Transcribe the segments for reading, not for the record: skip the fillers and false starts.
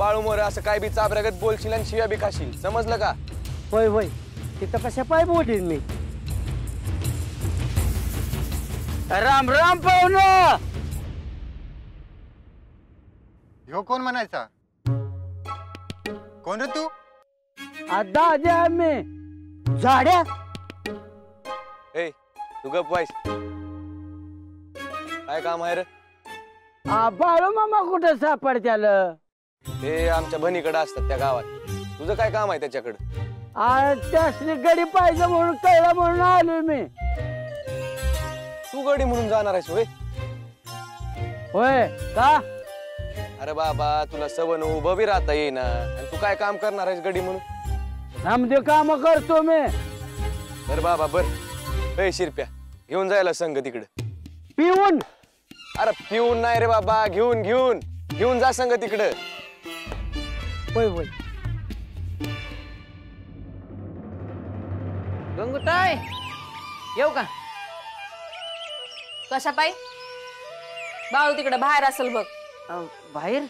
बाळू मोरे असं काय बी चाबऱ्यागत बोलशील आणि शिव्या बी खाशील, समजलं का? होय होय, तिथं कशा पाय बोलीन मी. राम राम पाहुणं. ह्यो कोण म्हणायचा? कोण रे तू? दाद्या मी झाड्या. ए तू गप वाईस, काय काम आहे रे? बाळू मामा कुठं सापडत्याल? ते आमच्या बहिणीकडे असतात त्या गावात. तुझं काय काम आहे त्याच्याकडे? त्यासनी गडी पाहिजे म्हणून कळलं म्हणून आलोय मी. तू गडी म्हणून जाणार आहेस होय? होय का? अरे बाबा तुला सवन उभं बी राहता येईना आणि तू काय काम करणार आहेस गडी म्हणून? समजे काम करतो मी. बर बाबा बर. ए शिरप्या, घेऊन जायला संग तिकडे. पिऊन? अरे पिऊन नाही रे बाबा, घेऊन घेऊन घेऊन जा संग तिकडे. होय होय. गंगूताई येऊ का? कशा पायी? बाळू तिकडे बाहेर असेल बघ. बाहेर?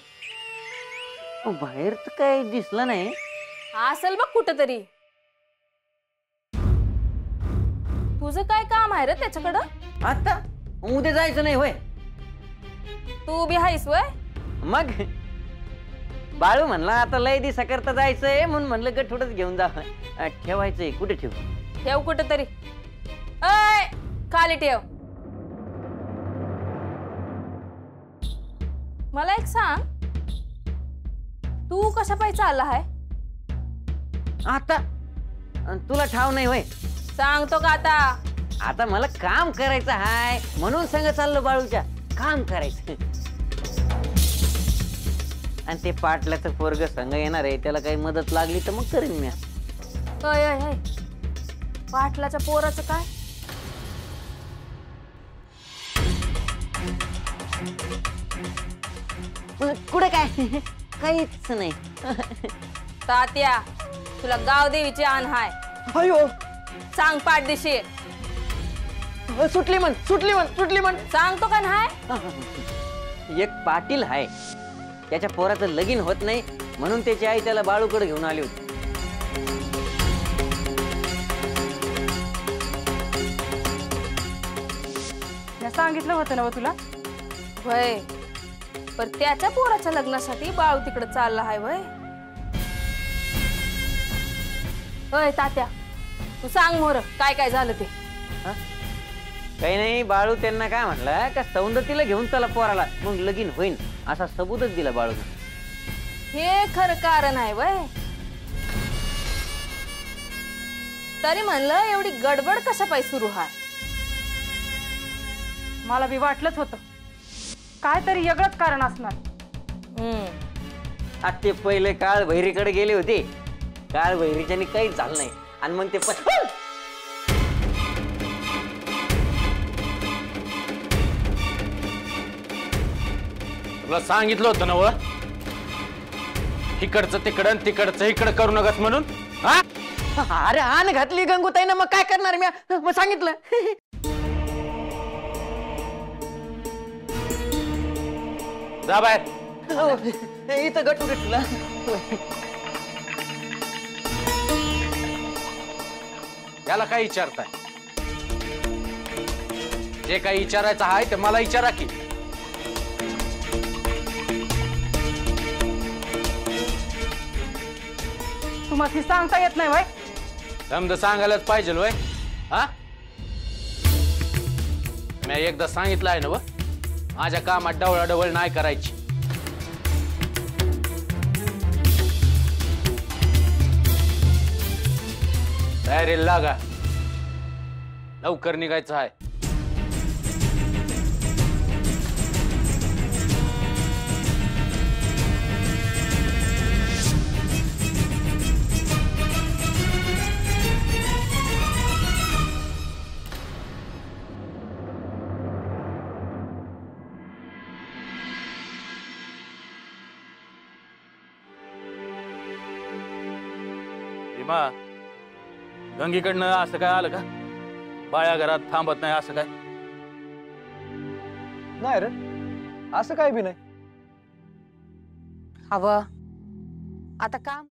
बाहेर तर काही दिसलं नाही. असेल बघ कुठेतरी. तुझं काय काम आहे रे त्याच्याकडं? आता उद्या जायचं नाही होय? तू बी हायस वय? मग बाळू म्हणला आता लय दिवसा करता जायचंय म्हणून म्हणलं गठुडच घेऊन जा. ठेवायचंय कुठे ठेवू? ठेव कुठेतरी. अय खाली ठेव. मला एक सांग, तू कशा पायी चालला आहे? आता तुला ठाव नाही होय? सांगतो का आता? आता मला काम करायचं हाय म्हणून संग चाललो बाळूच्या. काम करायचं आणि ते पाटलाचं पोरग संग येणार आहे, त्याला काही मदत लागली तर मग करीन मी. अय अय अय, पाटलाच्या पोराचं काय? कुठे काय? काहीच नाही. तात्या तुला गावदेवीची आण हाय. अयो सांग पाठदिशी. सुटली म्हण सुटली म्हण सुटली म्हण. सांगतो का नाही? एक पाटील हाय, त्याच्या पोराचं लगीन होत नाही म्हणून त्याची आई त्याला बाळूकडे घेऊन आली होती. सांगितलं होतं ना तुला? वय पर त्याच्या पोराच्या लग्नासाठी बाळू तिकडे चालला हाय वय. होय तात्या तू सांग मोर काय काय झालं ते. काही नाही, बाळू त्यांना काय म्हटलं का सौंदतीला घेऊन चला पोराला मग लगीन होईन असा सबूतच दिला बाळू. हे खरं कारण आहे वय. तरी म्हणलं एवढी गडबड कशा पायी सुरू हाय? मला बी वाटलंच होतं काय तरी वेगळंच कारण असणार. आता ते पहिले काळ भैरीकडे गेले होते, काळ भैरीच्यानी काहीच झालं नाही आणि मग ते तुला सांगितलं होतं ना व, इकडचं तिकडं तिकडचं इकडं करू नकास म्हणून. अरे आण घातली गंगूताईनं, मग काय करणार मी? मग सांगितलं. जा बाहेर. इथं गटू तुला. याला काय विचारताय? जे काही विचारायचं आहे ते मला विचारा की. तुम्हाला सांगता येत नाही वय? समजा सांगायलाच पाहिजे वय. हा मी एकदा सांगितलं आहे ना व, माझ्या कामात डवळाडवळ नाही करायची. तयारीला लागा, लवकर निघायचं आहे. भीमा, गंगीकडनं असं काय आलं का? बाळ्या घरात थांबत नाही असं काय? नाही रे, असं काय बी नाही. अव आता काम